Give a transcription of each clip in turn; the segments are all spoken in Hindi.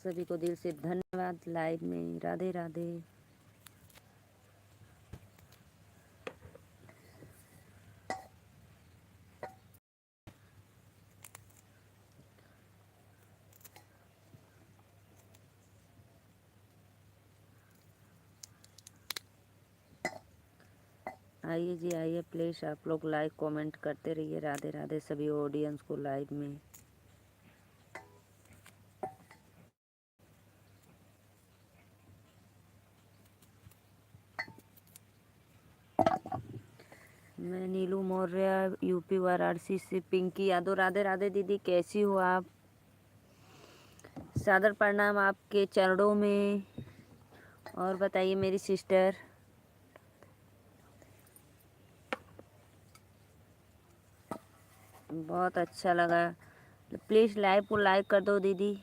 सभी को दिल से धन्यवाद लाइव में। राधे राधे। आइए जी आइए, प्लीज़ आप लोग लाइक कमेंट करते रहिए। राधे राधे सभी ऑडियंस को लाइव में। मैं नीलू मौर्य, यूपी वाराणसी से। पिंकी यादव, राधे राधे दीदी, कैसी हो आप? सादर प्रणाम आपके चरणों में। और बताइए मेरी सिस्टर। बहुत अच्छा लगा। प्लीज़ लाइव को लाइक कर दो दीदी।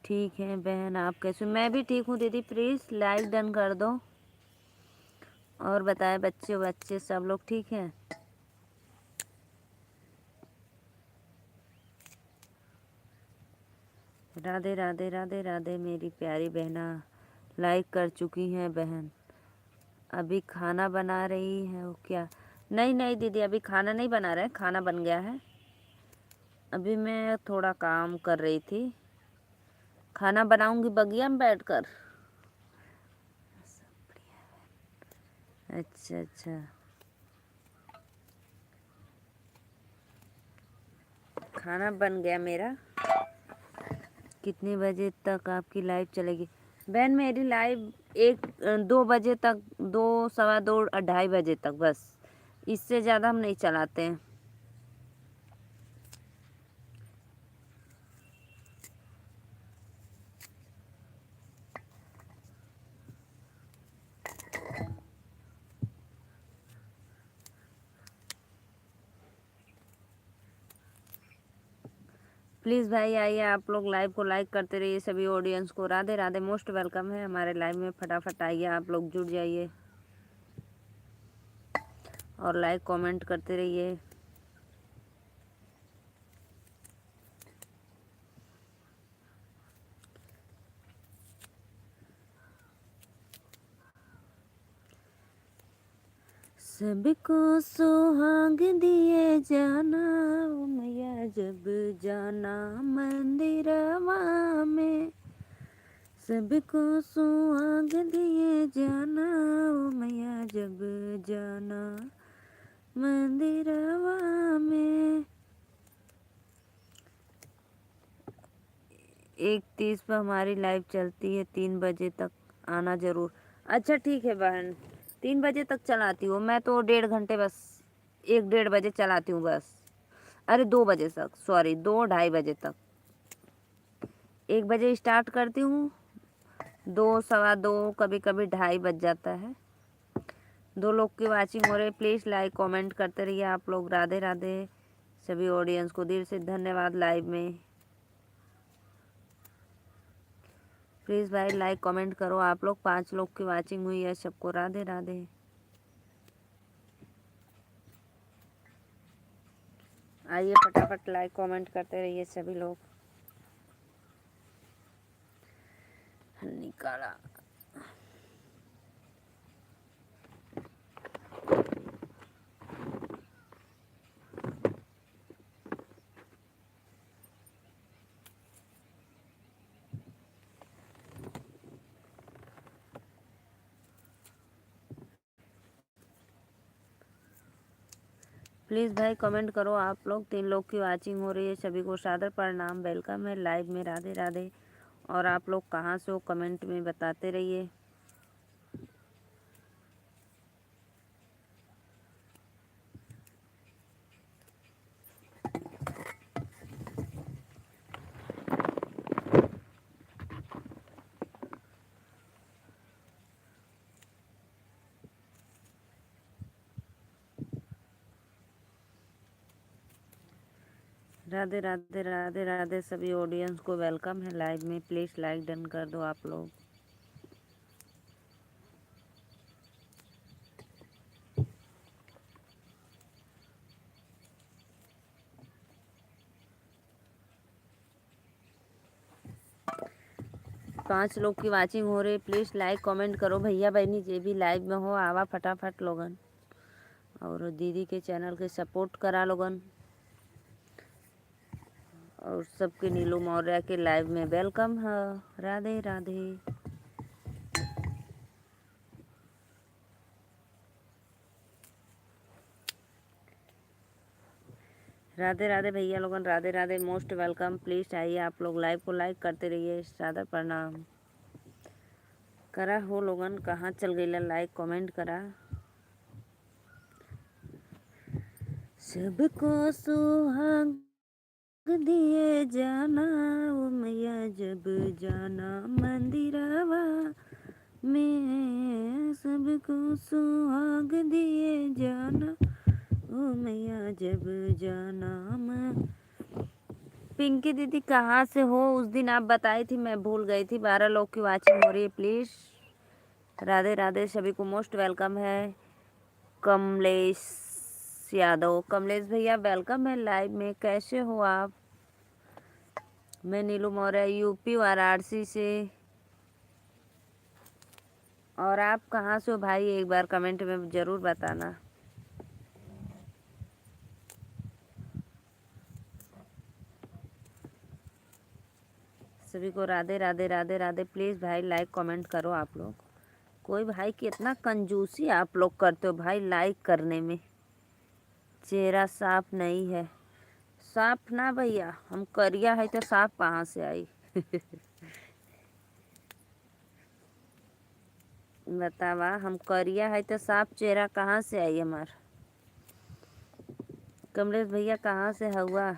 ठीक है बहन, आप कैसे? मैं भी ठीक हूँ दीदी। प्लीज़ लाइक डन कर दो। और बताए बच्चे बच्चे सब लोग ठीक हैं? राधे राधे राधे राधे मेरी प्यारी बहना। लाइक कर चुकी हैं बहन। अभी खाना बना रही है वो क्या? नहीं नहीं दीदी, अभी खाना नहीं बना रहे, खाना बन गया है। अभी मैं थोड़ा काम कर रही थी। खाना बनाऊंगी बगिया में बैठकर। अच्छा अच्छा, खाना बन गया मेरा। कितने बजे तक आपकी लाइव चलेगी बहन? मेरी लाइव 1-2 बजे तक, 2 सवा 2 2:30 बजे तक, बस इससे ज़्यादा हम नहीं चलाते हैं। प्लीज़ भाई आइए, आप लोग लाइव को लाइक करते रहिए। सभी ऑडियंस को राधे राधे, मोस्ट वेलकम है हमारे लाइव में। फटाफट आइए, आप लोग जुड़ जाइए और लाइक कमेंट करते रहिए। सबको सुहाग दिए जाना ओ मैया, जब जाना मंदिरवा में। सबको सुहाग दिए जाना ओ मैया, जब जाना मंदिरवा में। 1:30 पर हमारी लाइव चलती है, 3 बजे तक आना ज़रूर। अच्छा ठीक है बहन, 3 बजे तक चलाती हूँ मैं तो। 1.5 घंटे बस, 1-1:30 बजे चलाती हूँ बस। अरे 2 बजे तक, सॉरी 2-2:30 बजे तक। 1 बजे स्टार्ट करती हूँ, 2 सवा 2, कभी कभी 2:30 बज जाता है। 2 लोग की वाचिंग हो रही है। प्लीज़ लाइक कमेंट करते रहिए आप लोग। राधे राधे सभी ऑडियंस को दिल से धन्यवाद लाइव में। प्लीज़ भाई लाइक कमेंट करो आप लोग। 5 लोग की वाचिंग हुई है, सबको राधे राधे। आइए फटाफट लाइक कमेंट करते रहिए सभी लोग। निकाला। प्लीज़ भाई कमेंट करो आप लोग। 3 लोग की वाचिंग हो रही है, सभी को सादर प्रणाम, वेलकम है लाइव में। राधे राधे। और आप लोग कहाँ से हो कमेंट में बताते रहिए। राधे राधे राधे राधे सभी ऑडियंस को वेलकम है लाइव में। प्लीज़ लाइक डन कर दो आप लोग। 5 लोग की वाचिंग हो रही, प्लीज़ लाइक कमेंट करो भैया बहनी जे भी लाइव में हो, आवा फटाफट लोगन, और दीदी के चैनल के सपोर्ट करा लोगन, और सबके नीलू मौर्य के लाइव में वेलकम है। राधे राधे। राधे राधे भैया लोगन, Radhe Radhe, most welcome. Please आइए आप लोग, लाइव को लाइक करते रहिए। सादर प्रणाम करा हो लोगन, कहाँ चल गई लाइक कमेंट करा। सबको सुहाग दिए जाना ओ मैया जब जाना मंदिरवा में, सबको सुहाग दिए जाना ओ मैया जब जाना मैं। पिंकी दीदी कहाँ से हो? उस दिन आप बताई थी, मैं भूल गई थी। 12 लोग की वाचिंग हो रही है, प्लीज़। राधे राधे, सभी को मोस्ट वेलकम है। कमलेश यादव, कमलेश भैया वेलकम है लाइव में, कैसे हो आप? मैं नीलू मौर्य, यूपी वाराणसी से। और आप कहाँ से हो भाई, एक बार कमेंट में ज़रूर बताना। सभी को राधे राधे राधे राधे। प्लीज़ भाई लाइक कमेंट करो आप लोग। कोई भाई कितना कंजूसी आप लोग करते हो भाई लाइक करने में। चेहरा साफ नहीं है, साफ ना भैया, हम करिया है तो साफ कहाँ से आई? बतावा, हम करिया है तो साफ चेहरा कहाँ से आई हमार? कमलेश भैया कहाँ से हुआ?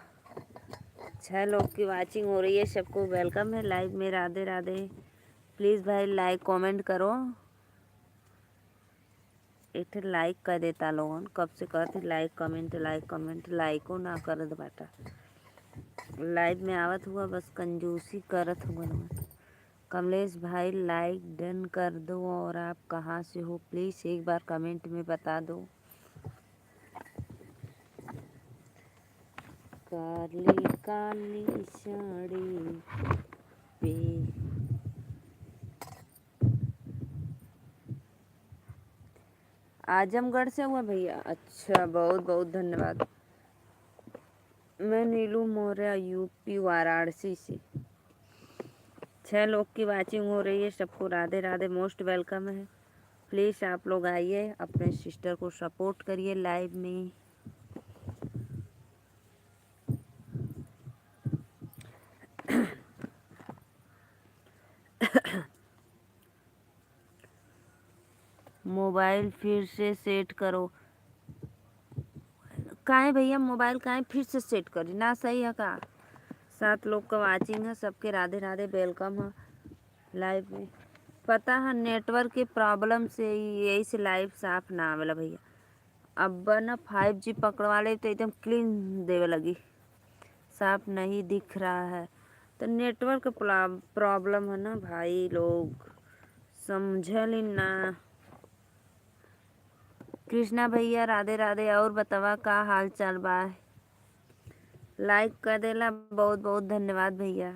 6 लोग की वाचिंग हो रही है, सबको वेलकम है लाइव में। राधे राधे। प्लीज़ भाई लाइक कमेंट करो। एक लाइक कर देता लोगन, कब से करती लाइक कमेंट लाइक कमेंट, लाइको ना करत बाटा। लाइव में आवत हुआ बस कंजूसी करत हुआ लोगन। कमलेश भाई लाइक डन कर दो। और आप कहाँ से हो प्लीज़ एक बार कमेंट में बता दो। काली काली साड़ी पे आजमगढ़ से हुआ भैया? अच्छा, बहुत बहुत धन्यवाद। मैं नीलू मौर्य, यूपी वाराणसी से। 6 लोग की वाचिंग हो रही है, सबको राधे राधे, मोस्ट वेलकम है। प्लीज़ आप लोग आइए, अपने सिस्टर को सपोर्ट करिए लाइव में। मोबाइल फिर से सेट करो। काहे भैया मोबाइल काहे फिर से सेट करी? ना सही है का? 7 लोग का वाचिंग है, सबके राधे राधे, वेलकम है लाइव में। पता है नेटवर्क के प्रॉब्लम से यही से लाइव साफ ना आवेला भैया। अब ना 5G पकड़वा ले तो एकदम क्लीन देवे लगी, साफ नहीं दिख रहा है। तो नेटवर्क प्रॉब्लम है ना भाई, लोग समझल ही ना। कृष्णा भैया राधे राधे। और बतावा का हाल चाल बा? लाइक कर देला, बहुत बहुत धन्यवाद भैया।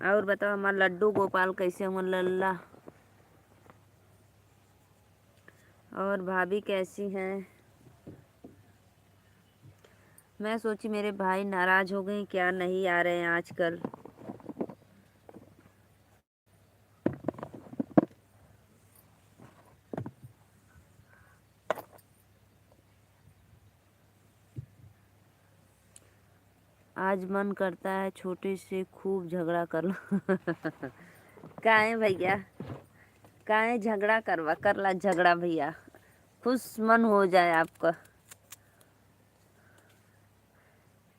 और बताओ हमारा लड्डू गोपाल कैसे हुआ लल्ला? और भाभी कैसी हैं? मैं सोची मेरे भाई नाराज हो गए क्या, नहीं आ रहे हैं आजकल। आज मन करता है छोटे से खूब झगड़ा कर लो। काहे भैया, काहे झगड़ा करवा? कर ला झगड़ा भैया, खुश मन हो जाए आपका।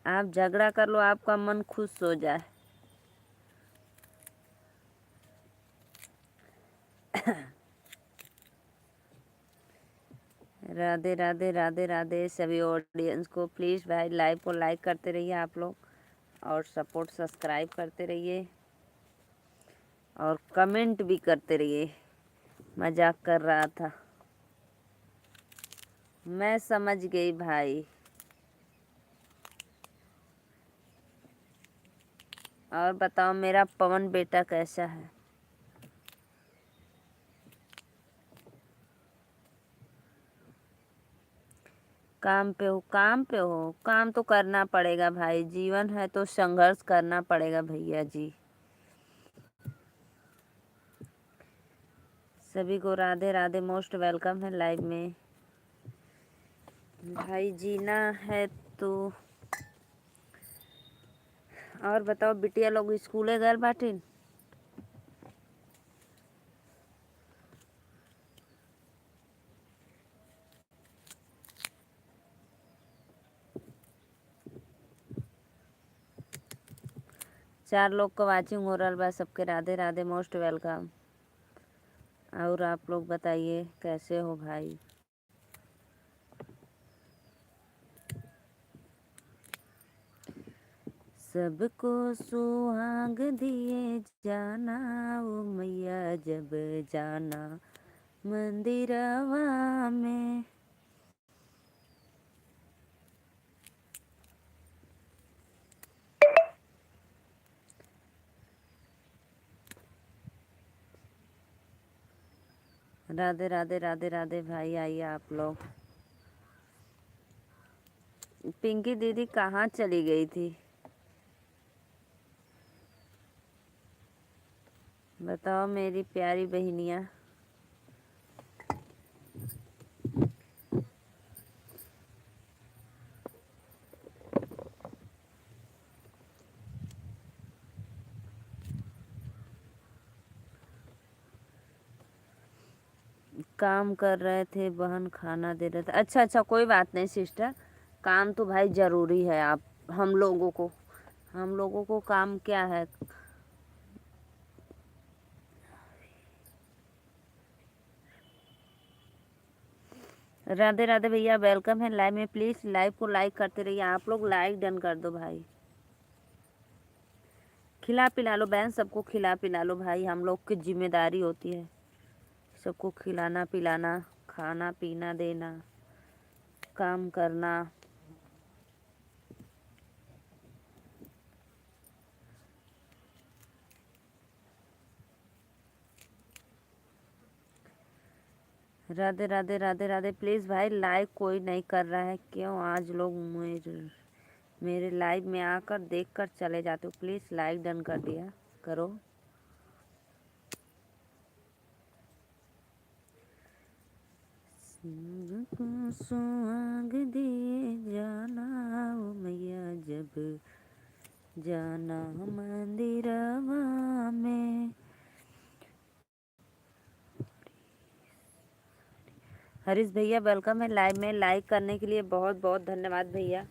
आप झगड़ा कर लो, आपका मन खुश हो जाए। राधे राधे राधे राधे सभी ऑडियंस को। प्लीज़ भाई लाइव को लाइक करते रहिए आप लोग, और सपोर्ट सब्सक्राइब करते रहिए, और कमेंट भी करते रहिए। मजाक कर रहा था, मैं समझ गई भाई। और बताओ मेरा पवन बेटा कैसा है? काम पे हो? काम पे हो? काम तो करना पड़ेगा भाई, जीवन है तो संघर्ष करना पड़ेगा भैया जी। सभी को राधे राधे, मोस्ट वेलकम है लाइव में। भाई जीना है तो। और बताओ बिटिया लोग स्कूले गए बाटिन? चार लोग को वाचिंग हो रहा बा, सबके राधे राधे, मोस्ट वेलकम। और आप लोग बताइए कैसे हो भाई? सबको सुहाग दिए जाना ओ मैया, जब जाना मंदिरवा में। राधे राधे राधे राधे भाई, आइए आप लोग। पिंकी दीदी कहाँ चली गई थी? बताओ मेरी प्यारी बहनिया। काम कर रहे थे, बहन खाना दे रहे थे। अच्छा अच्छा, कोई बात नहीं सिस्टर, काम तो भाई ज़रूरी है। आप हम लोगों को काम क्या है? राधे राधे भैया, वेलकम है लाइव में। प्लीज़ लाइव को लाइक करते रहिए, आप लोग लाइक डन कर दो भाई। खिला पिला लो बहन, सबको खिला पिला लो भाई, हम लोग की जिम्मेदारी होती है सबको खिलाना पिलाना, खाना पीना देना, काम करना। राधे राधे राधे राधे। प्लीज़ भाई लाइक कोई नहीं कर रहा है, क्यों? आज लोग मेरे लाइव में आकर देख कर चले जाते हो। प्लीज़ लाइक डन कर दिया करो। सबको सुहाग दिए जाना ओ मैया, जब जाना मंदिरवा में। हरीश भैया वेलकम है लाइव में। लाइक करने के लिए बहुत बहुत धन्यवाद भैया,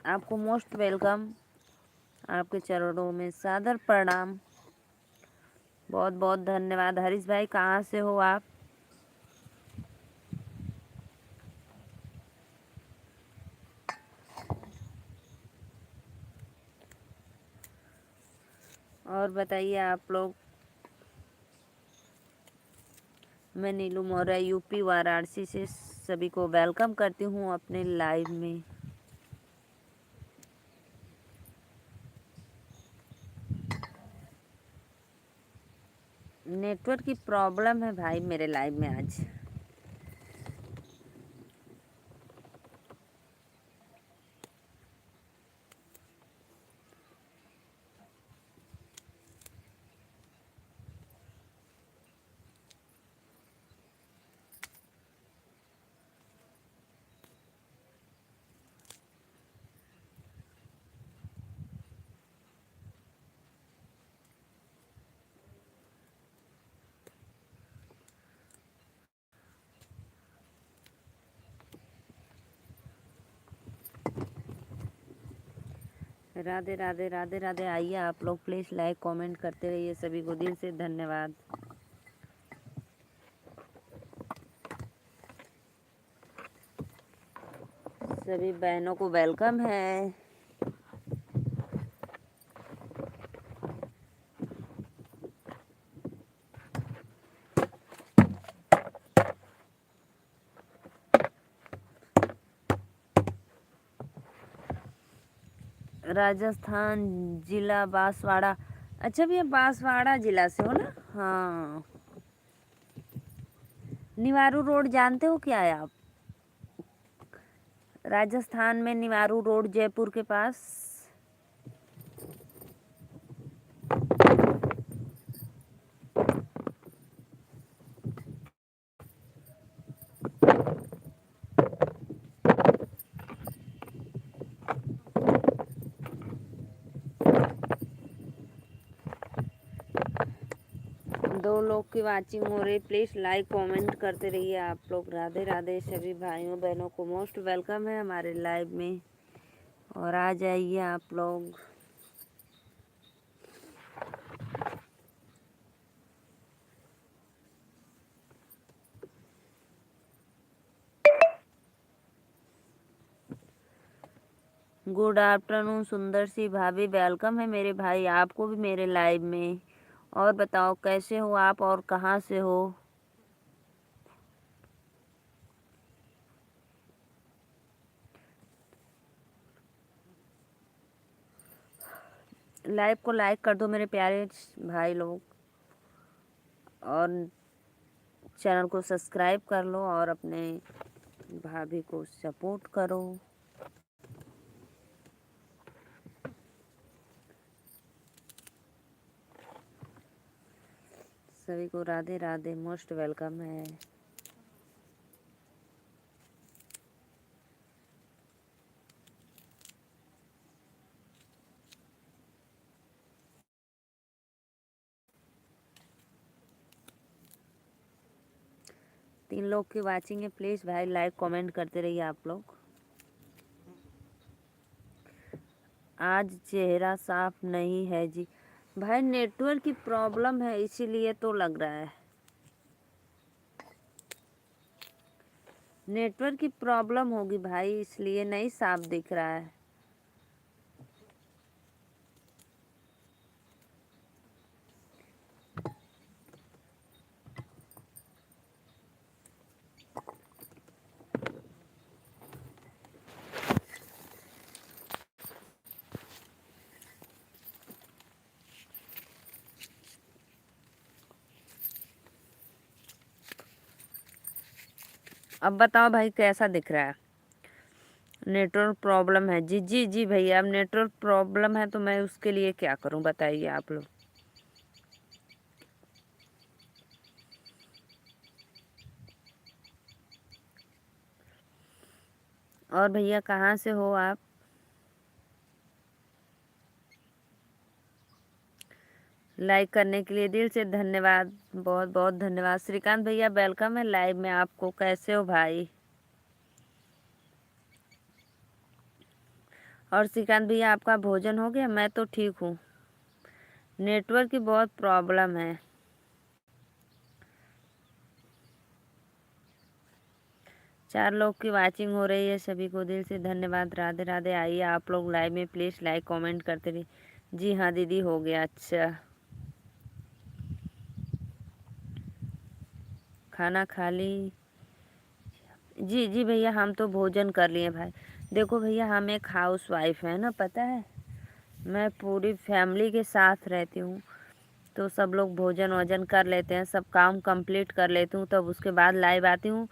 आपको मोस्ट वेलकम। आपके चरणों में सादर प्रणाम, बहुत बहुत धन्यवाद। हरीश भाई कहाँ से हो आप? और बताइए आप लोग। मैं नीलू मौर्य यूपी वाराणसी से सभी को वेलकम करती हूँ अपने लाइव में। नेटवर्क की प्रॉब्लम है भाई मेरे लाइव में आज। राधे राधे राधे राधे। आइए आप लोग प्लीज़ लाइक कमेंट करते रहिए, सभी को दिल से धन्यवाद। सभी बहनों को वेलकम है। राजस्थान जिला बांसवाड़ा। अच्छा भैया बांसवाड़ा जिला से हो ना? हाँ। निवारू रोड जानते हो क्या है आप? राजस्थान में निवारू रोड, जयपुर के पास। दो लोग की वाचिंग हो रही, प्लीज लाइक कमेंट करते रहिए आप लोग। राधे राधे सभी भाइयों बहनों को मोस्ट वेलकम है हमारे लाइव में, और आ जाइए आप लोग। गुड आफ्टरनून सुंदर सी भाभी, वेलकम है मेरे भाई आपको भी मेरे लाइव में। और बताओ कैसे हो आप और कहाँ से हो? लाइव को लाइक कर दो मेरे प्यारे भाई लोग, और चैनल को सब्सक्राइब कर लो, और अपने भाभी को सपोर्ट करो। सभी को राधे राधे, मोस्ट वेलकम है। 3 लोग की वाचिंग है, प्लीज भाई लाइक कमेंट करते रहिए आप लोग। आज चेहरा साफ नहीं है जी। भाई नेटवर्क की प्रॉब्लम है इसीलिए तो लग रहा है। नेटवर्क की प्रॉब्लम होगी भाई, इसलिए नहीं साफ दिख रहा है। अब बताओ भाई कैसा दिख रहा है? नेटवर्क प्रॉब्लम है जी जी जी भैया, अब नेटवर्क प्रॉब्लम है तो मैं उसके लिए क्या करूं बताइए आप लोग। और भैया कहाँ से हो आप? लाइक करने के लिए दिल से धन्यवाद, बहुत बहुत धन्यवाद। श्रीकांत भैया वेलकम है लाइव में आपको, कैसे हो भाई? और श्रीकांत भैया आपका भोजन हो गया? मैं तो ठीक हूँ, नेटवर्क की बहुत प्रॉब्लम है। चार लोग की वाचिंग हो रही है, सभी को दिल से धन्यवाद, राधे राधे। आइए आप लोग लाइव में, प्लीज़ लाइक कमेंट करते रहिए। जी हाँ दीदी हो गया। अच्छा खाना खा ली? जी जी भैया हम तो भोजन कर लिए भाई। देखो भैया हम एक हाउस वाइफ है ना, पता है मैं पूरी फैमिली के साथ रहती हूँ, तो सब लोग भोजन वोजन कर लेते हैं, सब काम कंप्लीट कर लेती हूँ, तब उसके बाद लाइव आती हूँ।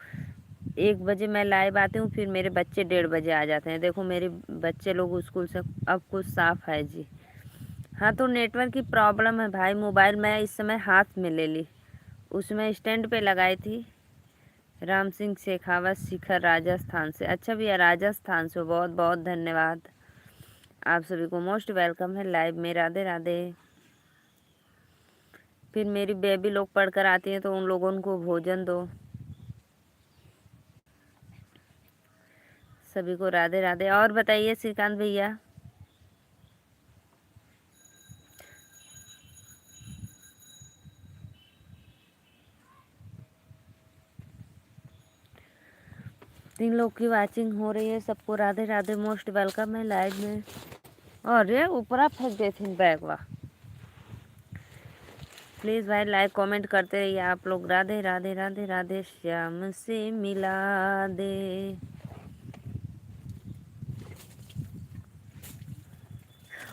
1 बजे मैं लाइव आती हूँ, फिर मेरे बच्चे 1:30 बजे आ जाते हैं। देखो मेरे बच्चे लोग स्कूल से अब कुछ साफ है जी। हाँ तो नेटवर्क की प्रॉब्लम है भाई, मोबाइल मैं इस समय हाथ में ले ली, उसमें स्टैंड पे लगाई थी। राम सिंह शेखावत शिखर राजस्थान से। अच्छा भैया राजस्थान से, बहुत बहुत धन्यवाद। आप सभी को मोस्ट वेलकम है लाइव में, राधे राधे। फिर मेरी बेबी लोग पढ़कर आती हैं तो उन लोगों को भोजन दो। सभी को राधे राधे। और बताइए श्रीकांत भैया। तीन लोग की वाचिंग हो रही है, सबको राधे राधे, मोस्ट वेलकम है लाइव में। और ये ऊपर फेंक देते बैग वाह। प्लीज़ भाई लाइक कमेंट करते रहिए आप लोग। राधे राधे राधे राधे, श्याम से मिला दे।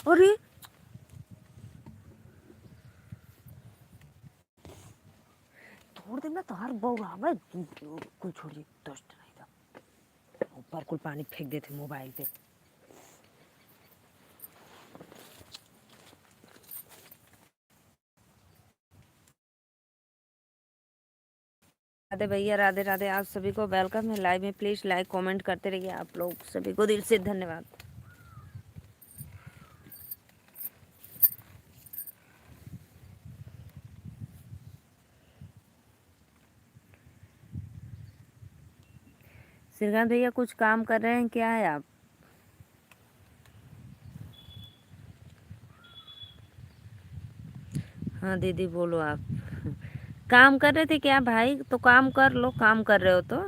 अरे छोड़ देना तो हर बउआ कुल छोड़िए दोस्त नहीं था ऊपर कुल पानी फेंक देते मोबाइल पे। राधे भैया, राधे राधे। आप सभी को वेलकम है लाइव में। प्लीज लाइक कमेंट करते रहिए। आप लोग सभी को दिल से धन्यवाद। श्रीकांत भैया कुछ काम कर रहे हैं क्या है आप? हाँ दीदी बोलो आप। काम कर रहे थे क्या भाई? तो काम कर लो, काम कर रहे हो तो।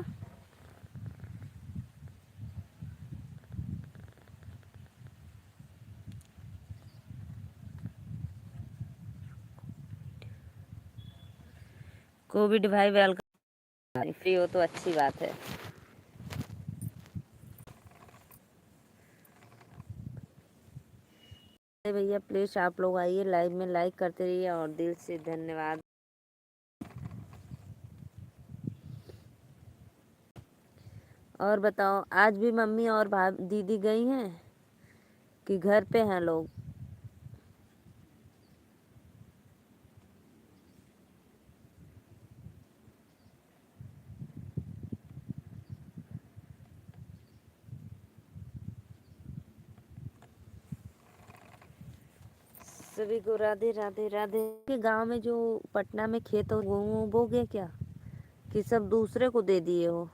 कोविड भाई वेलकम। फ्री हो तो अच्छी बात है। भैया प्लीज आप लोग आइए लाइव में, लाइक करते रहिए और दिल से धन्यवाद। और बताओ, आज भी मम्मी और दीदी गई हैं कि घर पे हैं लोग? सभी को राधे राधे राधे। के गांव में जो पटना में खेत और गेहूं बो गया क्या, कि सब दूसरे को दे दिए हो?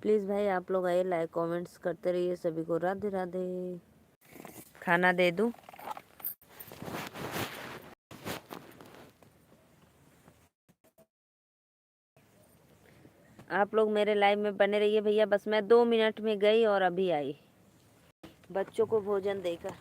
प्लीज भाई आप लोग आइए, लाइक कमेंट्स करते रहिए। सभी को राधे राधे। खाना दे दूं? आप लोग मेरे लाइव में बने रहिए भैया। बस मैं 2 मिनट में गई और अभी आई बच्चों को भोजन देकर।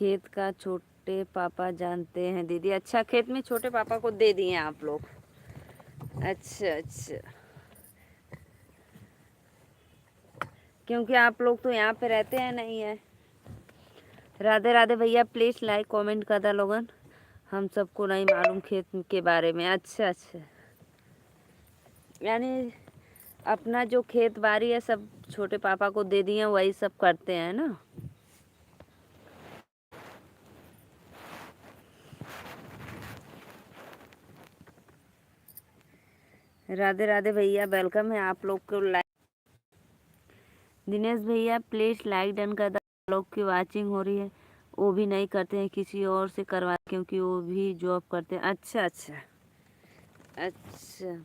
खेत का छोटे पापा जानते हैं दीदी। अच्छा, खेत में छोटे पापा को दे दिए आप लोग। अच्छा अच्छा, क्योंकि आप लोग तो यहाँ पे रहते हैं नहीं है। राधे राधे भैया, प्लीज लाइक कमेंट कर दा लोगन, हम सबको नहीं मालूम खेत के बारे में। अच्छा अच्छा, यानी अपना जो खेत बाड़ी है सब छोटे पापा को दे दिए, वही सब करते हैं ना। राधे राधे भैया, वेलकम है आप लोग को। लाइक दिनेश भैया प्लीज लाइक डन कर दो। लोग की वाचिंग हो रही है, वो भी नहीं करते हैं, किसी और से करवा, क्योंकि वो भी जॉब करते हैं। अच्छा अच्छा अच्छा,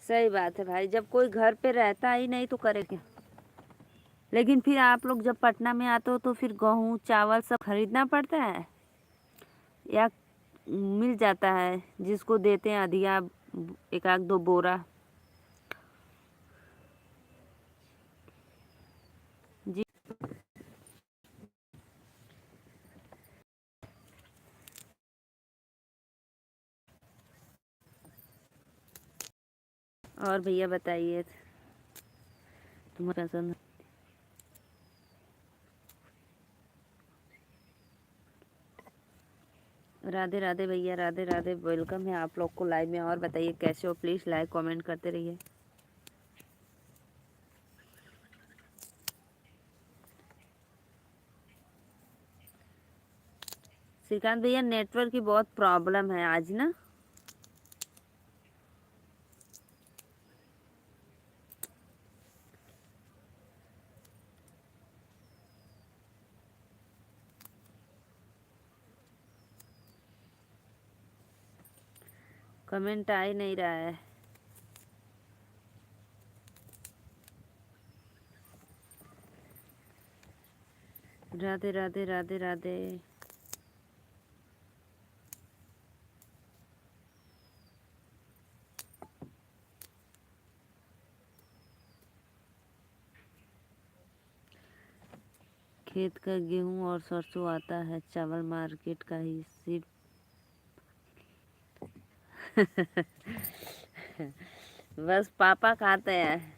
सही बात है भाई, जब कोई घर पे रहता ही नहीं तो करे क्या। लेकिन फिर आप लोग जब पटना में आते हो तो फिर गेहूँ चावल सब खरीदना पड़ता है या मिल जाता है, जिसको देते हैं अधिया, एक आध दो बोरा। जी, और भैया बताइए, तुम्हारा पसंद। राधे राधे भैया, राधे राधे, वेलकम है आप लोग को लाइव में। और बताइए कैसे हो, प्लीज़ लाइक कमेंट करते रहिए। श्रीकांत भैया, नेटवर्क की बहुत प्रॉब्लम है आज ना। कमेंट आ ही नहीं रहा है। राधे राधे, राधे राधे। खेत का गेहूं और सरसों आता है, चावल मार्केट का ही सिर्फ। बस पापा खाते हैं।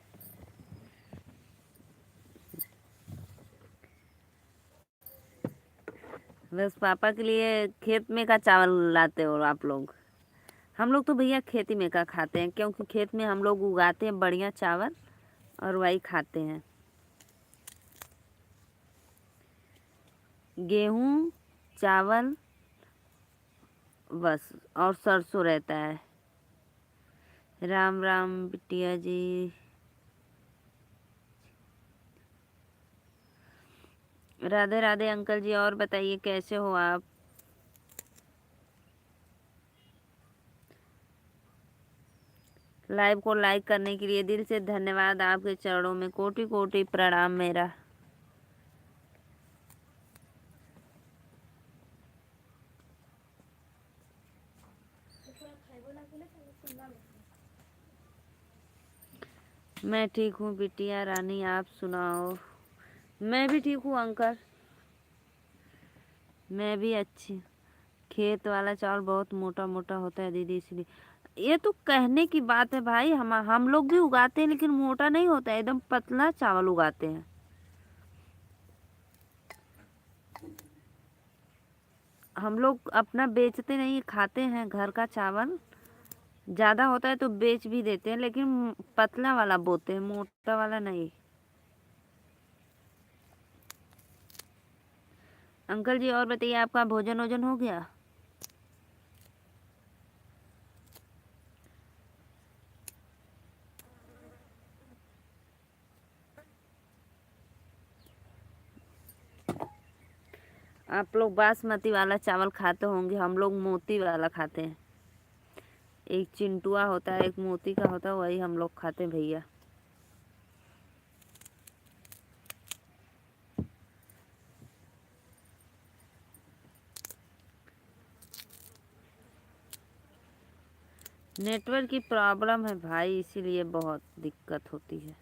बस पापा के लिए खेत में का चावल लाते हो आप लोग। हम लोग तो भैया खेती में का खाते हैं, क्योंकि खेत में हम लोग उगाते हैं बढ़िया चावल और वही खाते हैं। गेहूं चावल बस, और सरसों रहता है। राम राम बिटिया जी। राधे राधे अंकल जी, और बताइए कैसे हो आप। लाइव को लाइक करने के लिए दिल से धन्यवाद, आपके चरणों में कोटि कोटि प्रणाम मेरा। मैं ठीक हूँ बिटिया रानी, आप सुनाओ। मैं भी ठीक हूँ अंकल, मैं भी अच्छी। खेत वाला चावल बहुत मोटा मोटा होता है दीदी, इसलिए। ये तो कहने की बात है भाई, हम लोग भी उगाते हैं, लेकिन मोटा नहीं होता है, एकदम पतला चावल उगाते हैं। हम लोग अपना बेचते नहीं, खाते हैं घर का चावल। ज़्यादा होता है तो बेच भी देते हैं, लेकिन पतला वाला बोते हैं, मोटा वाला नहीं। अंकल जी, और बताइए आपका भोजन वोजन हो गया। आप लोग बासमती वाला चावल खाते होंगे, हम लोग मोती वाला खाते हैं। एक चिंटुआ होता है, एक मोती का होता है, वही हम लोग खाते हैं भैया। नेटवर्क की प्रॉब्लम है भाई, इसीलिए बहुत दिक्कत होती है।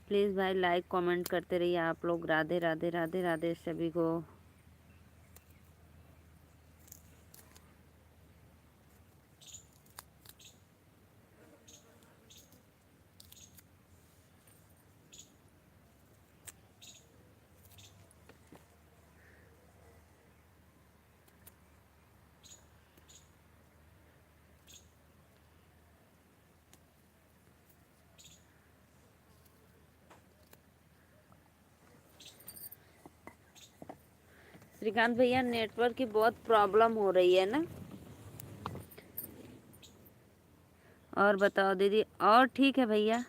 प्लीज़ भाई लाइक कमेंट करते रहिए आप लोग। राधे राधे राधे राधे सभी को। श्रीकांत भैया नेटवर्क की बहुत प्रॉब्लम हो रही है ना। और बताओ दीदी। और ठीक है भैया,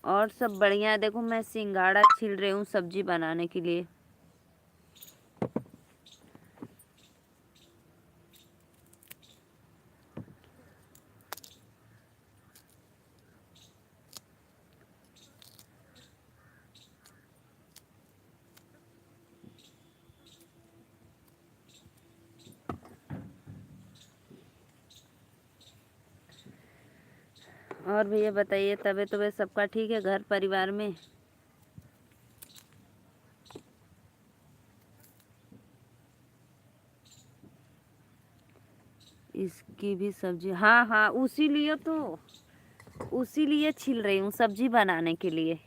और सब बढ़िया है। देखो मैं सिंगाड़ा छील रही हूँ सब्जी बनाने के लिए। और भैया बताइए, तबीयत तबीयत सबका ठीक है घर परिवार में? इसकी भी सब्जी, हाँ हाँ, उसी लिए छील रही हूँ सब्जी बनाने के लिए।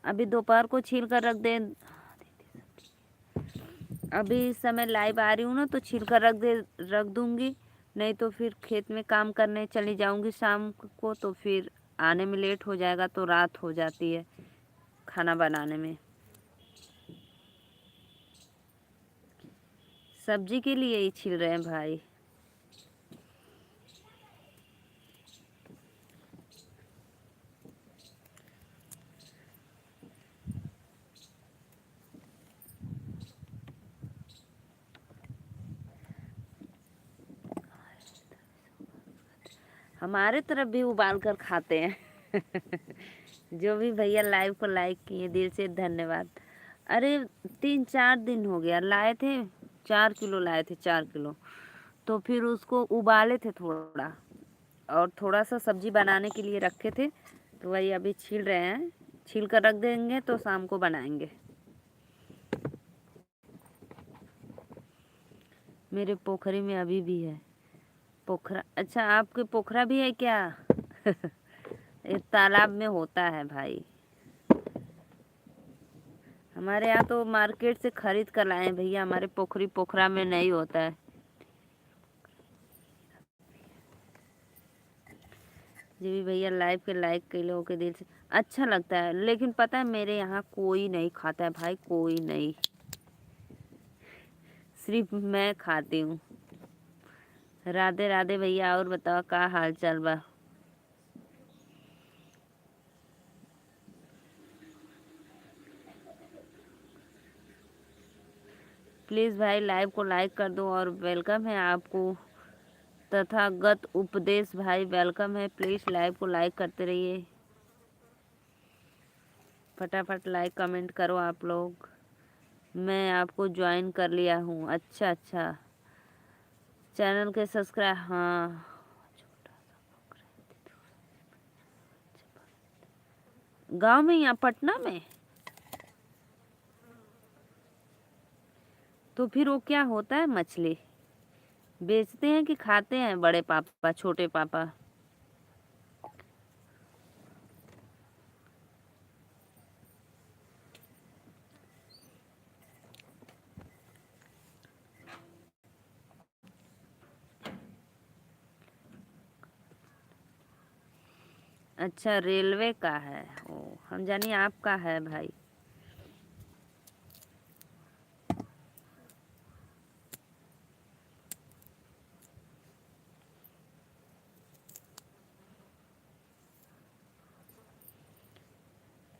अभी दोपहर को छील कर रख दे। अभी इस समय लाइव आ रही हूँ ना, तो छील कर रख दूंगी। नहीं तो फिर खेत में काम करने चली जाऊंगी शाम को, तो फिर आने में लेट हो जाएगा, तो रात हो जाती है खाना बनाने में। सब्जी के लिए ही छील रहे हैं भाई। हमारे तरफ भी उबाल कर खाते हैं। जो भी भैया लाइव को लाइक किए दिल से धन्यवाद। अरे 3-4 दिन हो गया, लाए थे 4 किलो, लाए थे 4 किलो। तो फिर उसको उबाले थे थोड़ा, और थोड़ा सा सब्जी बनाने के लिए रखे थे, तो वही अभी छील रहे हैं। छील कर रख देंगे तो शाम को बनाएंगे। मेरे पोखरी में अभी भी है पोखरा। अच्छा, आपके पोखरा भी है क्या? ये तालाब में होता है भाई। हमारे यहाँ तो मार्केट से खरीद कर लाए हैं भैया, हमारे पोखरा में नहीं होता है। जी भी भैया लाइव के लाइक कई लोगों के दिल से अच्छा लगता है, लेकिन पता है मेरे यहाँ कोई नहीं खाता है भाई, कोई नहीं, सिर्फ मैं खाती हूँ। राधे राधे भैया। और बताओ का हाल चाल बा? प्लीज़ भाई लाइव को लाइक कर दो। और वेलकम है आपको तथागत उपदेश भाई, वेलकम है। प्लीज़ लाइव को लाइक करते रहिए, फटाफट लाइक कमेंट करो आप लोग। मैं आपको ज्वाइन कर लिया हूँ। अच्छा अच्छा, चैनल के सब्सक्राइब, हाँ। गांव में, यहाँ पटना में? तो फिर वो क्या होता है, मछली बेचते हैं कि खाते हैं बड़े पापा छोटे पापा? अच्छा, रेलवे का है। ओ, हम जानिए आपका है भाई।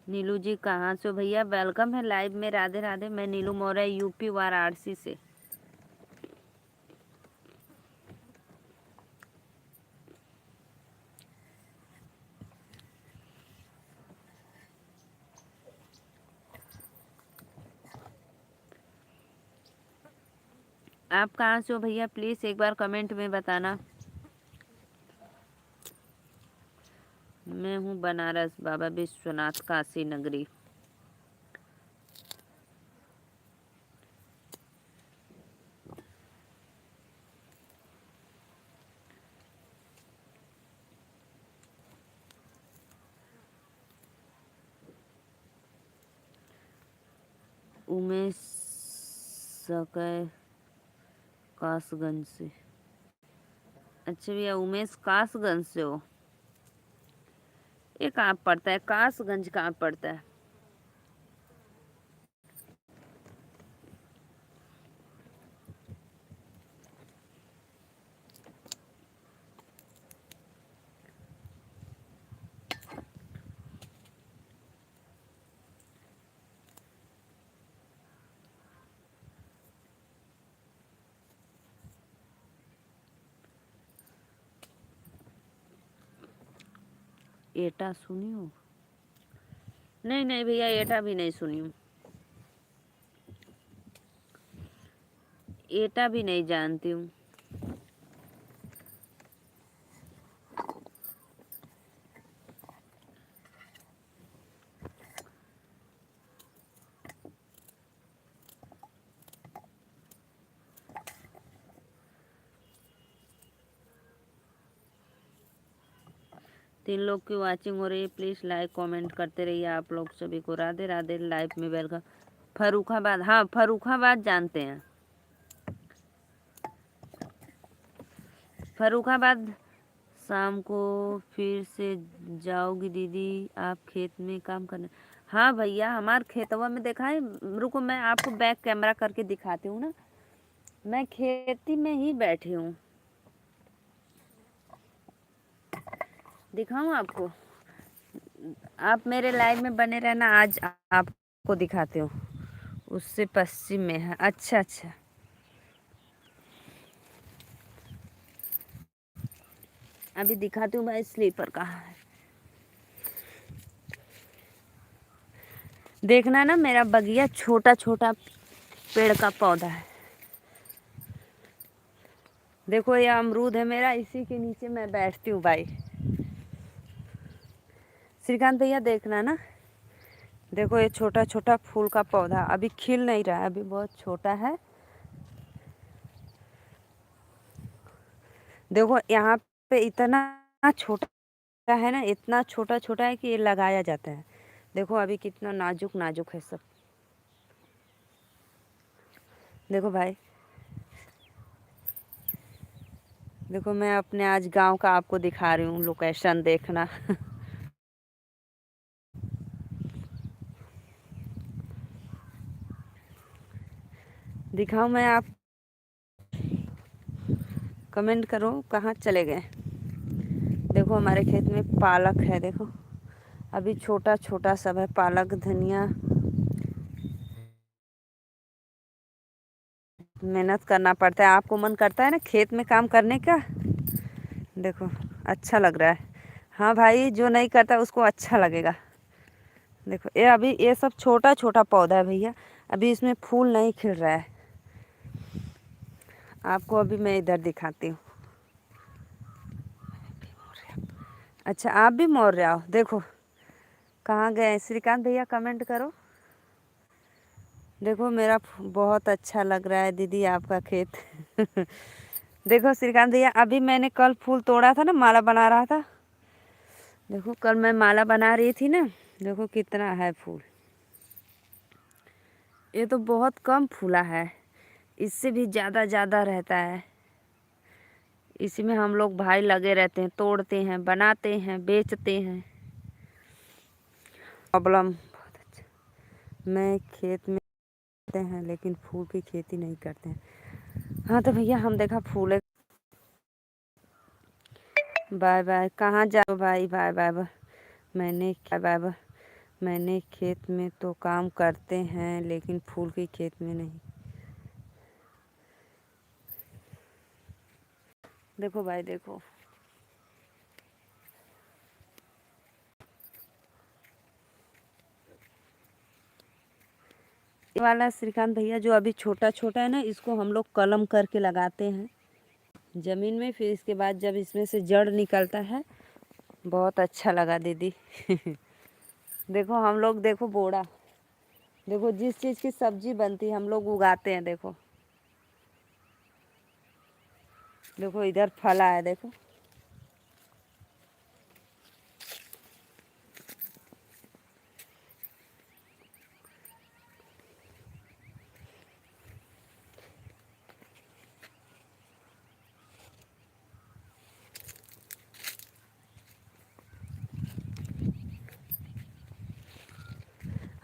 नीलू जी कहाँ से हो भैया? वेलकम है लाइव में। राधे राधे। मैं नीलू मौर्य, यूपी वाराणसी से। आप कहाँ से हो भैया? प्लीज़ एक बार कमेंट में बताना। मैं हूँ बनारस, बाबा विश्वनाथ, काशी नगरी। उमेश सकै कासगंज से। अच्छा भैया, उमेश कासगंज से हो? ये कहाँ पड़ता है? कासगंज कहाँ पड़ता है? एटा सुनी हो? नहीं नहीं भैया, एटा भी नहीं सुनी हूँ। एटा भी नहीं जानती हूँ। तीन लोग की वाचिंग हो रही है, प्लीज लाइक कमेंट करते रहिए आप लोग सभी को। राधे राधे। लाइव में वेलकम। फर्रुखाबाद, हाँ फर्रुखाबाद जानते हैं। फर्रुखाबाद शाम को फिर से जाओगी दीदी आप खेत में काम करने? हाँ भैया, हमारे खेतवा में देखा है। रुको, मैं आपको बैक कैमरा करके दिखाती हूँ ना। मैं खेती में ही बैठी हूँ, दिखाऊं आपको? आप मेरे लाइव में बने रहना, आज आपको दिखाती हूँ। उससे पश्चिम में है। अच्छा अच्छा, अभी दिखाती हूँ भाई स्लीपर कहाँ है। देखना ना, मेरा बगिया छोटा छोटा पेड़ का पौधा है। देखो ये अमरूद है मेरा, इसी के नीचे मैं बैठती हूँ भाई। श्रीकांत भैया देखना ना, देखो ये छोटा छोटा फूल का पौधा अभी खिल नहीं रहा है, अभी बहुत छोटा है। देखो यहाँ पे इतना छोटा है ना, इतना छोटा छोटा है कि ये लगाया जाता है। देखो अभी कितना नाजुक नाजुक है सब। देखो भाई, देखो मैं अपने आज गांव का आपको दिखा रही हूँ, लोकेशन देखना। दिखाऊं मैं आप? कमेंट करो कहाँ चले गए। देखो हमारे खेत में पालक है, देखो अभी छोटा छोटा सब है। पालक, धनिया, मेहनत करना पड़ता है। आपको मन करता है ना खेत में काम करने का? देखो अच्छा लग रहा है। हाँ भाई, जो नहीं करता उसको अच्छा लगेगा। देखो ये अभी ये सब छोटा छोटा पौधा है भैया, अभी इसमें फूल नहीं खिल रहा है। आपको अभी मैं इधर दिखाती हूँ। अच्छा आप भी मोड़ रहे हो? देखो कहाँ गए श्रीकांत भैया, कमेंट करो। देखो मेरा बहुत अच्छा लग रहा है दीदी आपका खेत। देखो श्रीकांत भैया, अभी मैंने कल फूल तोड़ा था ना, माला बना रहा था। देखो कल मैं माला बना रही थी ना, देखो कितना है फूल। ये तो बहुत कम फूला है, इससे भी ज़्यादा ज़्यादा रहता है। इसी में हम लोग भाई लगे रहते हैं, तोड़ते हैं, बनाते हैं, बेचते हैं। प्रॉब्लम बहुत अच्छा। मैं खेत में करते हैं लेकिन फूल की खेती नहीं करते हैं। हाँ तो भैया हम देखा फूल। Bye bye. कहाँ जाओ भाई? Bye bye bye. मैंने क्या बाय बाय? मैंने खेत में तो काम करते हैं लेकिन फूल की खेत में नहीं। देखो भाई देखो, ये वाला श्रीकांत भैया जो अभी छोटा छोटा है ना, इसको हम लोग कलम करके लगाते हैं ज़मीन में। फिर इसके बाद जब इसमें से जड़ निकलता है बहुत अच्छा लगा दीदी। देखो हम लोग, देखो बोड़ा, देखो जिस चीज़ की सब्जी बनती है हम लोग उगाते हैं। देखो देखो इधर फल आया देखो।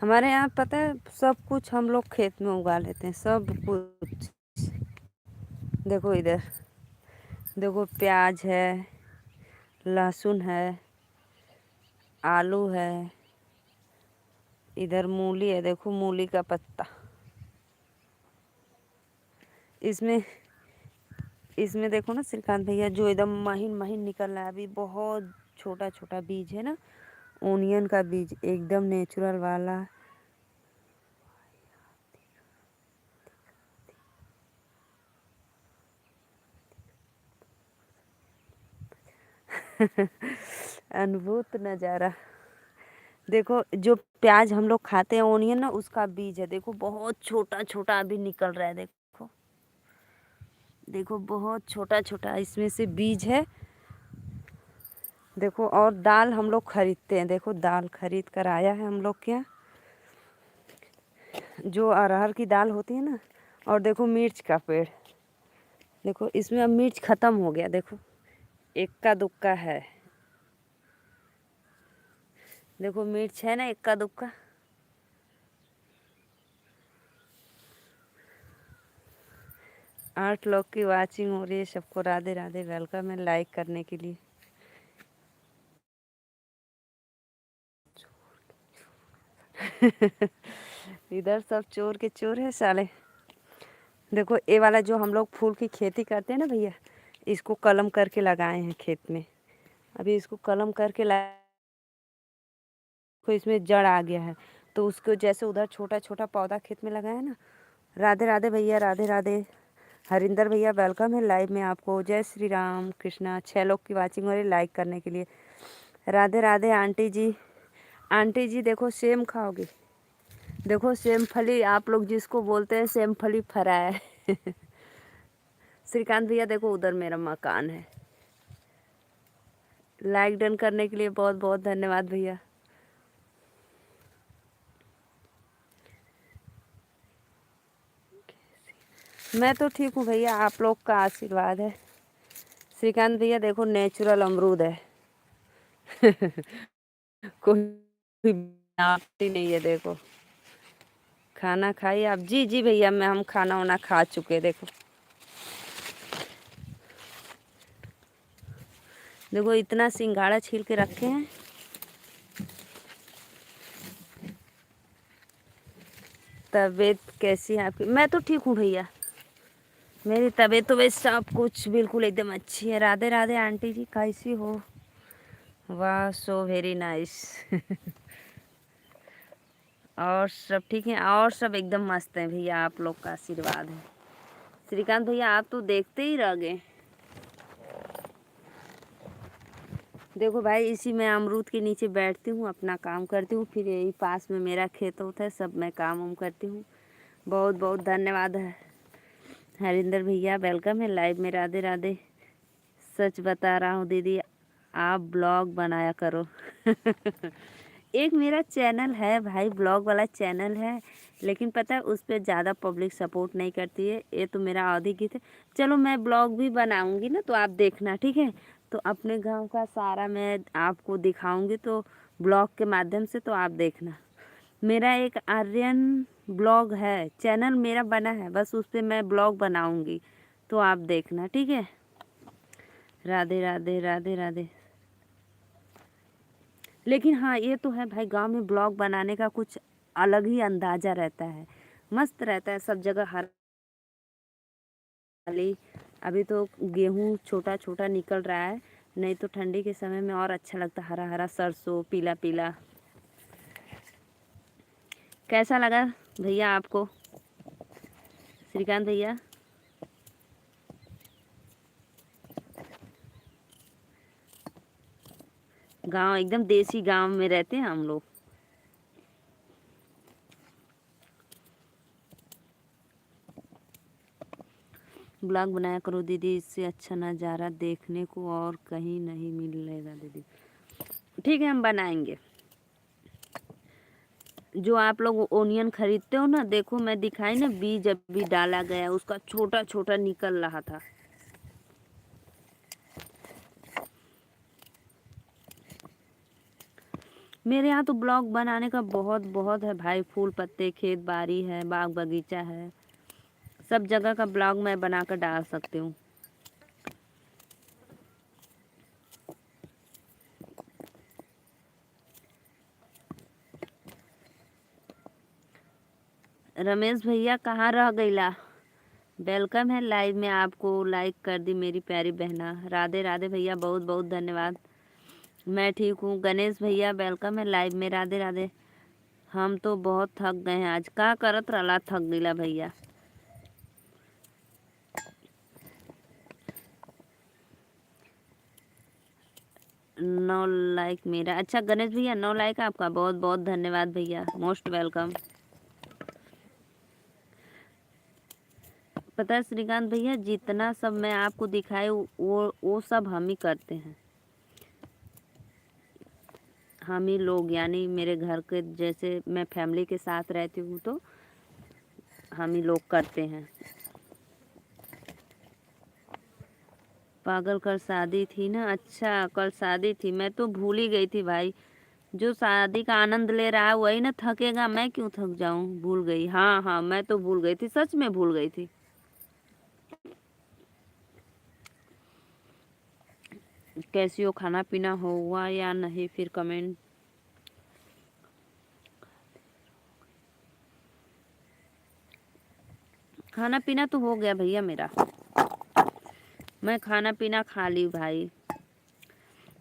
हमारे यहाँ पता है सब कुछ हम लोग खेत में उगा लेते हैं, सब कुछ। देखो इधर, देखो प्याज है, लहसुन है, आलू है, इधर मूली है, देखो मूली का पत्ता। इसमें इसमें देखो ना श्रीकांत भैया, जो एकदम महीन महीन निकल रहा है अभी, बहुत छोटा छोटा बीज है ना, ओनियन का बीज, एकदम नेचुरल वाला। अद्भुत नज़ारा। देखो जो प्याज हम लोग खाते हैं ओनियन ना, उसका बीज है, देखो बहुत छोटा छोटा अभी निकल रहा है। देखो देखो बहुत छोटा छोटा इसमें से बीज है। देखो और दाल हम लोग खरीदते हैं, देखो दाल खरीद कर आया है हम लोग के यहाँ, जो अरहर की दाल होती है ना। और देखो मिर्च का पेड़, देखो इसमें अब मिर्च ख़त्म हो गया, देखो इक्का दुक्का है। देखो मिर्च है ना इक्का दुक्का। 8 लोग की वाचिंग हो रही है, सबको राधे राधे, वेलकम है लाइक करने के लिए। इधर सब चोर के चोर है साले। देखो ये वाला जो हम लोग फूल की खेती करते हैं ना भैया, इसको कलम करके लगाए हैं खेत में। अभी इसको कलम करके को इसमें जड़ आ गया है, तो उसको जैसे उधर छोटा छोटा पौधा खेत में लगाया है ना। राधे राधे भैया, राधे राधे। हरिंदर भैया वेलकम है लाइव में आपको। जय श्री राम कृष्णा। 6 लोग की वाचिंग हो रही है लाइक करने के लिए। राधे राधे आंटी जी। आंटी जी देखो सेम खाओगी, देखो सेम फली आप लोग जिसको बोलते हैं, सेम फली फरा है। श्रीकांत भैया देखो उधर मेरा मकान है। लाइक डन करने के लिए बहुत बहुत धन्यवाद भैया। मैं तो ठीक हूँ भैया, आप लोग का आशीर्वाद है। श्रीकांत भैया देखो नेचुरल अमरूद है। कोई बनावटी नहीं है। देखो खाना खाइए आप। जी जी भैया, मैं हम खाना वाना खा चुके। देखो देखो इतना सिंघाड़ा छील के रखे हैं। तबीयत कैसी है आपकी? मैं तो ठीक हूँ भैया, मेरी तबीयत तो वैसे सब कुछ बिल्कुल एकदम अच्छी है। राधे राधे आंटी जी, कैसी हो? वाह सो वेरी नाइस। और सब ठीक है, और सब एकदम मस्त है भैया, आप लोग का आशीर्वाद है। श्रीकांत भैया आप तो देखते ही रह गए। देखो भाई, इसी में अमरूद के नीचे बैठती हूँ, अपना काम करती हूँ, फिर यही पास में मेरा खेत होता है, सब मैं काम उम करती हूँ। बहुत बहुत धन्यवाद है हरिंदर भैया, वेलकम है लाइव में। राधे राधे। सच बता रहा हूँ दीदी, आप ब्लॉग बनाया करो। एक मेरा चैनल है भाई, ब्लॉग वाला चैनल है, लेकिन पता है उस पर ज़्यादा पब्लिक सपोर्ट नहीं करती है। ये तो मेरा आदि गीत है। चलो मैं ब्लॉग भी बनाऊंगी ना, तो आप देखना ठीक है। तो अपने गांव का सारा मैं आपको दिखाऊंगी, तो ब्लॉग के माध्यम से, तो आप देखना। मेरा एक आर्यन ब्लॉग है, चैनल मेरा बना है, बस उस पर मैं ब्लॉग बनाऊंगी, तो आप देखना ठीक है। राधे राधे, राधे राधे। लेकिन हाँ ये तो है भाई, गांव में ब्लॉग बनाने का कुछ अलग ही अंदाजा रहता है, मस्त रहता है, सब जगह हरियाली। अभी तो गेहूँ छोटा छोटा निकल रहा है, नहीं तो ठंडी के समय में और अच्छा लगता, हरा हरा सरसों पीला पीला। कैसा लगा भैया आपको श्रीकांत भैया? गांव एकदम देसी गांव में रहते हैं हम लोग। ब्लॉग बनाया करो दीदी, इससे अच्छा नज़ारा देखने को और कहीं नहीं मिलेगा दीदी। ठीक है, हम बनाएंगे। जो आप लोग ओनियन खरीदते हो ना, देखो मैं दिखाई ना, बीज अभी डाला गया, उसका छोटा छोटा निकल रहा था। मेरे यहाँ तो ब्लॉग बनाने का बहुत बहुत है भाई। फूल पत्ते, खेत बाड़ी है, बाग बगीचा है, सब जगह का ब्लॉग मैं बनाकर डाल सकती हूँ। रमेश भैया कहाँ रह गईला? वेलकम है लाइव में, आपको लाइक कर दी मेरी प्यारी बहना। राधे राधे भैया, बहुत बहुत धन्यवाद। मैं ठीक हूँ। गणेश भैया वेलकम है लाइव में, राधे राधे। हम तो बहुत थक गए हैं आज, का करत रला थक गईला भैया। नौ लाइक मेरा। अच्छा गणेश भैया 9 लाइक आपका, बहुत बहुत धन्यवाद भैया, मोस्ट वेलकम। पता है श्रीकांत भैया, जितना सब मैं आपको दिखाई वो सब हम ही करते हैं। हम ही लोग, यानी मेरे घर के, जैसे मैं फैमिली के साथ रहती हूँ तो हम ही लोग करते हैं। पागल कल शादी थी ना? अच्छा कल शादी थी, मैं तो भूल ही गई थी भाई। जो शादी का आनंद ले रहा है वही ना थकेगा, मैं क्यों थक जाऊं। भूल गई, हाँ हाँ मैं तो भूल गई थी, सच में भूल गई थी। कैसी हो, खाना पीना हुआ या नहीं, फिर कमेंट। खाना पीना तो हो गया भैया मेरा, मैं खाना पीना खा ली भाई।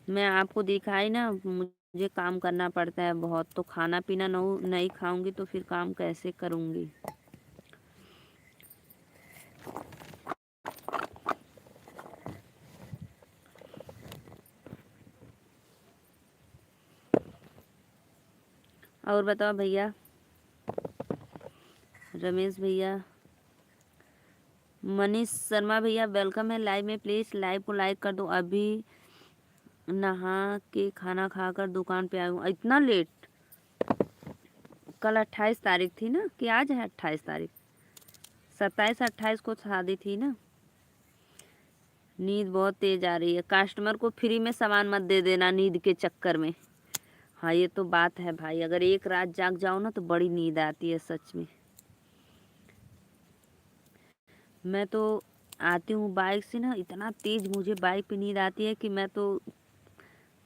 मैं आपको दिखाई ना, मुझे काम करना पड़ता है बहुत, तो खाना पीना नहीं खाऊंगी तो फिर काम कैसे करूंगी। और बताओ भैया। रमेश भैया, मनीष शर्मा भैया वेलकम है लाइव में, प्लीज़ लाइव को लाइक कर दो। अभी नहा के खाना खाकर दुकान पे आई हूँ। इतना लेट? कल 28 तारीख थी ना, कि आज है 28 तारीख? 27 28 को शादी थी ना। नींद बहुत तेज आ रही है, कस्टमर को फ्री में सामान मत दे देना नींद के चक्कर में। हाँ ये तो बात है भाई, अगर एक रात जाग जाओ ना तो बड़ी नींद आती है सच में। मैं तो आती हूँ बाइक से ना, इतना तेज मुझे बाइक पे नींद आती है कि मैं तो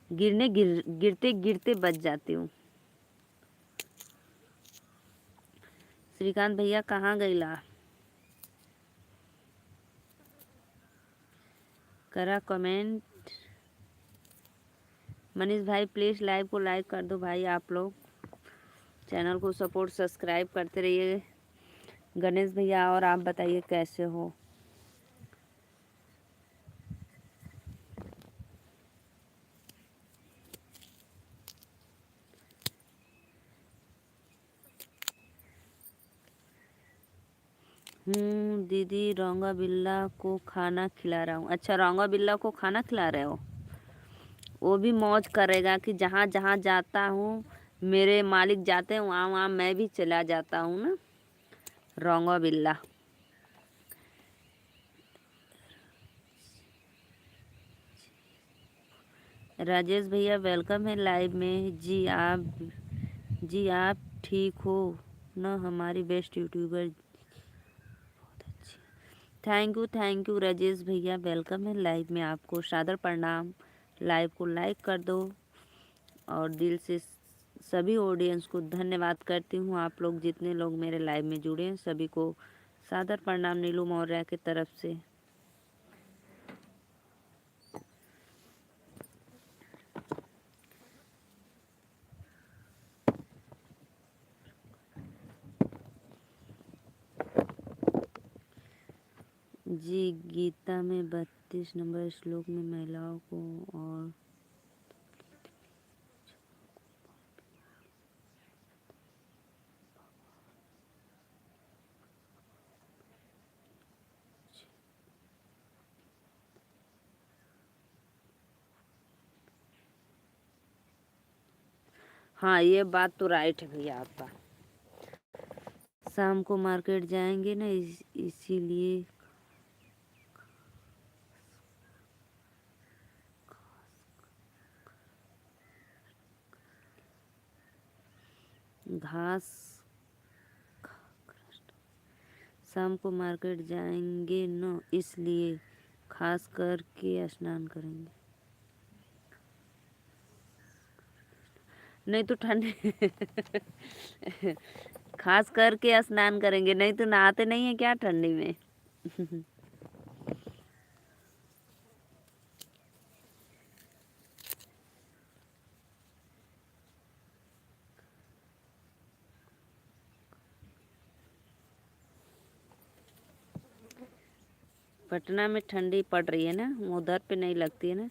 गिरते गिरते बच जाती हूँ। श्रीकांत भैया कहाँ गईला? करा कमेंट। मनीष भाई प्लीज़ लाइव को लाइक कर दो भाई, आप लोग चैनल को सपोर्ट सब्सक्राइब करते रहिए। गणेश भैया और आप बताइए कैसे हो? दीदी रौंगा बिल्ला को खाना खिला रहा हूँ। अच्छा रौंगा बिल्ला को खाना खिला रहे हो? वो भी मौज करेगा कि जहाँ जहाँ जाता हूँ, मेरे मालिक जाते हैं वहाँ वहाँ मैं भी चला जाता हूँ ना। रौंगा बिल्ला। राजेश भैया वेलकम है लाइव में। जी आप ठीक हो ना? हमारी बेस्ट यूट्यूबर, बहुत अच्छी। थैंक यू राजेश भैया, वेलकम है लाइव में, आपको सादर प्रणाम। लाइव को लाइक कर दो और दिल से सभी ऑडियंस को धन्यवाद करती हूँ। आप लोग जितने लोग मेरे लाइव में जुड़े हैं सभी को सादर प्रणाम नीलू मौर्य की तरफ से। जी गीता में 32 नंबर श्लोक में महिलाओं को और हाँ ये बात तो राइट है भैया आपका। शाम को मार्केट जाएंगे ना, इसीलिए घास शाम को मार्केट जाएंगे न, इसलिए खास करके स्नान करेंगे। नहीं तो ठंडे खास करके स्नान करेंगे, नहीं तो नहाते नहीं है क्या ठंडी में। पटना में ठंडी पड़ रही है ना, उधर पे नहीं लगती है ना।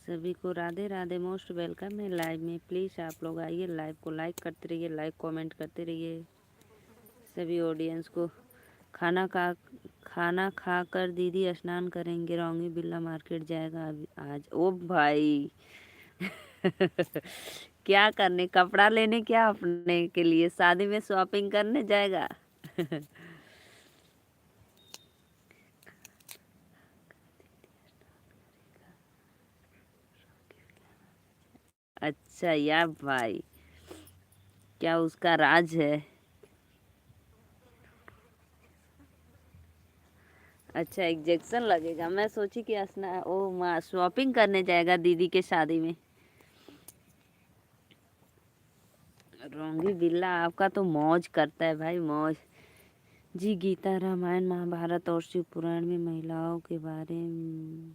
सभी को राधे राधे, मोस्ट वेलकम है लाइव में। प्लीज़ आप लोग आइए, लाइव को लाइक करते रहिए, लाइक कमेंट करते रहिए। सभी ऑडियंस को खाना खा कर दीदी स्नान करेंगे, रोंगी बिल्ला मार्केट जाएगा अभी आज। ओ भाई क्या करने, कपड़ा लेने क्या अपने के लिए, शादी में शॉपिंग करने जाएगा। अच्छा यार भाई, क्या उसका राज है। अच्छा इंजेक्शन लगेगा, मैं सोची कि असना ओ माँ शॉपिंग करने जाएगा दीदी के शादी में। रोंगी बिल्ला आपका तो मौज करता है भाई, मौज। जी गीता, रामायण, महाभारत और शिव पुराण में महिलाओं के बारे में।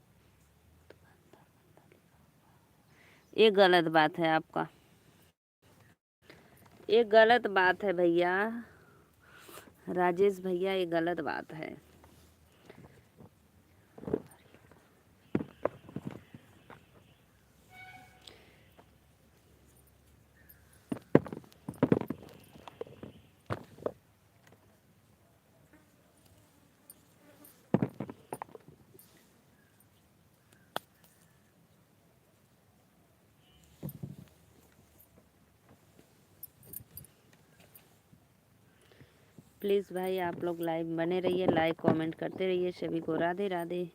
ये गलत बात है आपका, ये गलत बात है भैया, राजेश भैया ये गलत बात है। प्लीज़ भाई आप लोग लाइव बने रहिए, लाइक कमेंट करते रहिए। सभी को राधे राधे।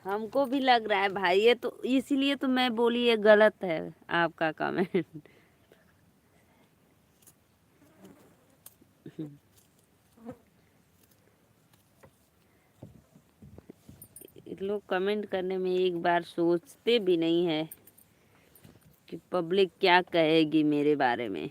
हमको भी लग रहा है भाई, ये तो इसीलिए तो मैं बोली ये गलत है आपका कमेंट। लोग कमेंट करने में एक बार सोचते भी नहीं है कि पब्लिक क्या कहेगी मेरे बारे में।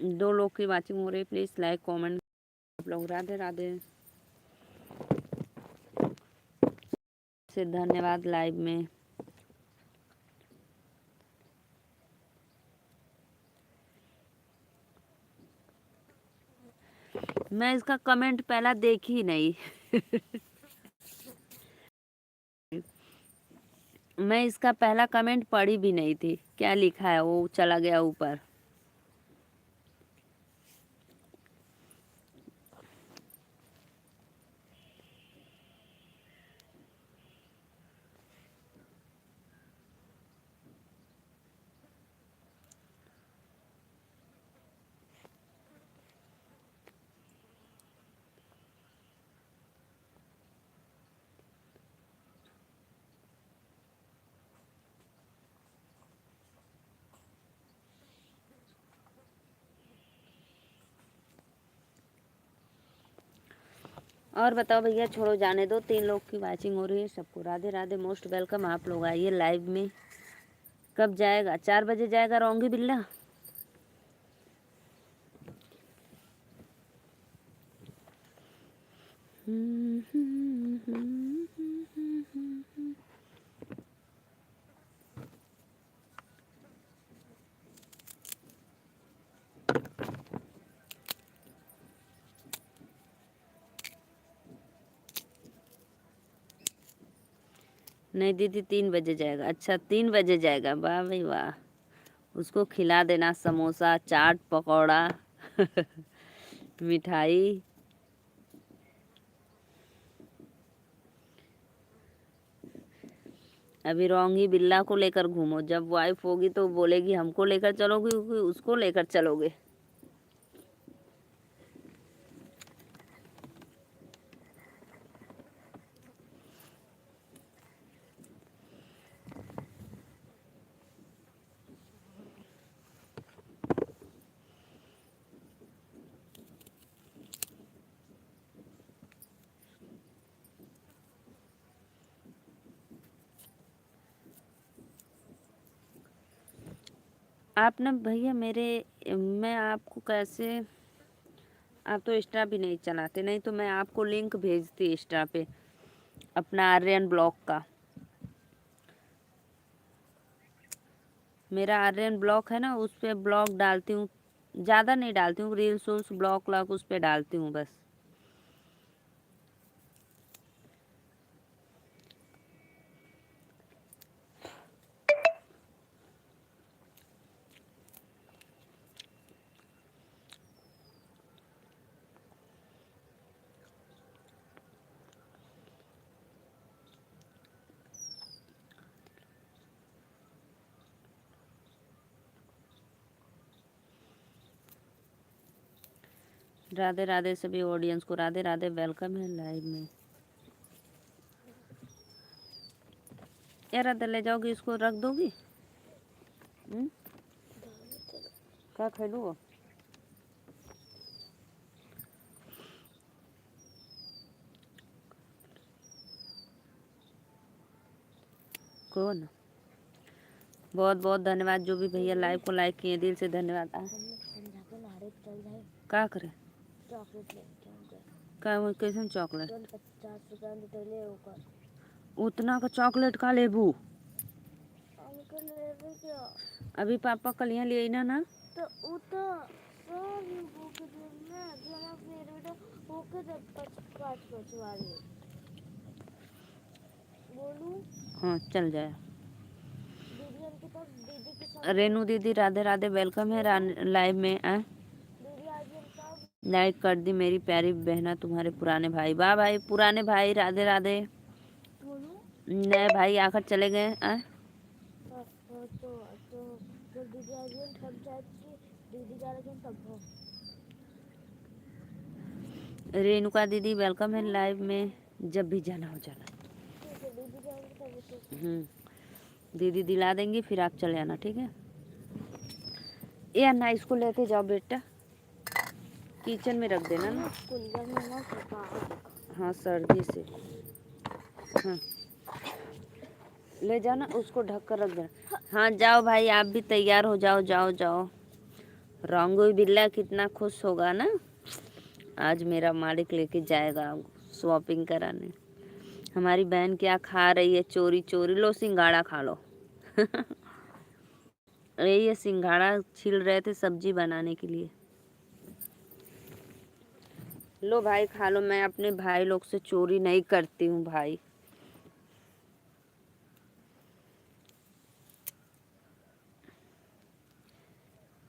दो लोग की वाचिंग हो रही है, प्लीज़ लाइक कमेंट। आप लोग राधे राधे से धन्यवाद लाइव में। मैं इसका कमेंट पहला देखी नहीं। मैं इसका पहला कमेंट पढ़ी भी नहीं थी, क्या लिखा है वो चला गया ऊपर। और बताओ भैया, छोड़ो जाने दो, 3 लोग की वाचिंग हो रही है। सबको राधे राधे, मोस्ट वेलकम। आप लोग आइए लाइव में। कब जाएगा? 4 बजे जाएगा रोंगी बिल्ला। नहीं दीदी, 3 बजे जाएगा। अच्छा 3 बजे जाएगा, वाह भाई वाह। उसको खिला देना समोसा, चाट, पकौड़ा मिठाई। अभी रोंगी बिल्ला को लेकर घूमो। जब वाइफ होगी तो बोलेगी हमको लेकर चलोगे कि उसको लेकर चलोगे। आप ना भैया मैं आपको कैसे, आप तो इंस्टा भी नहीं चलाते, नहीं तो मैं आपको लिंक भेजती इंस्टा पे अपना आर्यन ब्लॉग का। मेरा आर्यन ब्लॉग है ना, उस पे ब्लॉग डालती हूँ। ज़्यादा नहीं डालती हूँ, रील्स उल्स ब्लॉग व्लॉग उस पे डालती हूँ बस। राधे राधे सभी ऑडियंस को, राधे राधे, वेलकम है लाइव में। यार राधे, ले जाओगी इसको, रख दोगी? क्या खेलू वो? कौन? बहुत बहुत धन्यवाद जो भी भैया लाइव को लाइक किए, दिल से धन्यवाद। क्या करे? कैसे चॉकलेट? 50 उतना का चॉकलेट का लेबू? अभी पापा कल यहाँ ले ना ना तो हाँ चल जाए। रेनू दीदी राधे राधे, वेलकम है लाइव में। लाइक कर दी मेरी प्यारी बहना, तुम्हारे पुराने भाई। वाह भाई, पुराने भाई राधे राधे। नए भाई आकर चले गए। रेणुका दीदी वेलकम है लाइव में। जब भी जाना हो जाना। दीदी दिला देंगी, फिर आप चले आना, ठीक है? या ना इसको लेके जाओ बेटा, किचन में रख देना ना। हाँ सर्दी से। हाँ ले जाना, उसको ढक कर रख देना। हाँ जाओ भाई, आप भी तैयार हो जाओ, जाओ जाओ। रोंगू बिल्ला कितना खुश होगा ना, आज मेरा मालिक लेके जाएगा शॉपिंग कराने। हमारी बहन क्या खा रही है चोरी चोरी? लो सिंघाड़ा खा लो ये सिंघाड़ा छील रहे थे सब्जी बनाने के लिए। लो भाई खा लो, मैं अपने भाई लोग से चोरी नहीं करती हूँ भाई।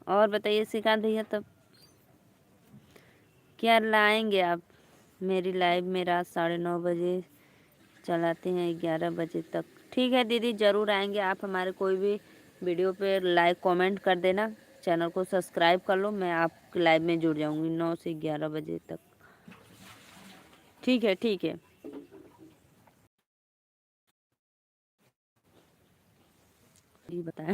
और बताइए श्रीकांत भैया, तब क्या लाएंगे आप? मेरी लाइव में रात 9:30 बजे चलाते हैं, 11 बजे तक। ठीक है दीदी, ज़रूर आएंगे। आप हमारे कोई भी वीडियो पे लाइक कमेंट कर देना, चैनल को सब्सक्राइब कर लो, मैं आपके लाइव में जुड़ जाऊंगी 9 से 11 बजे तक। ठीक है ठीक है। बताएं।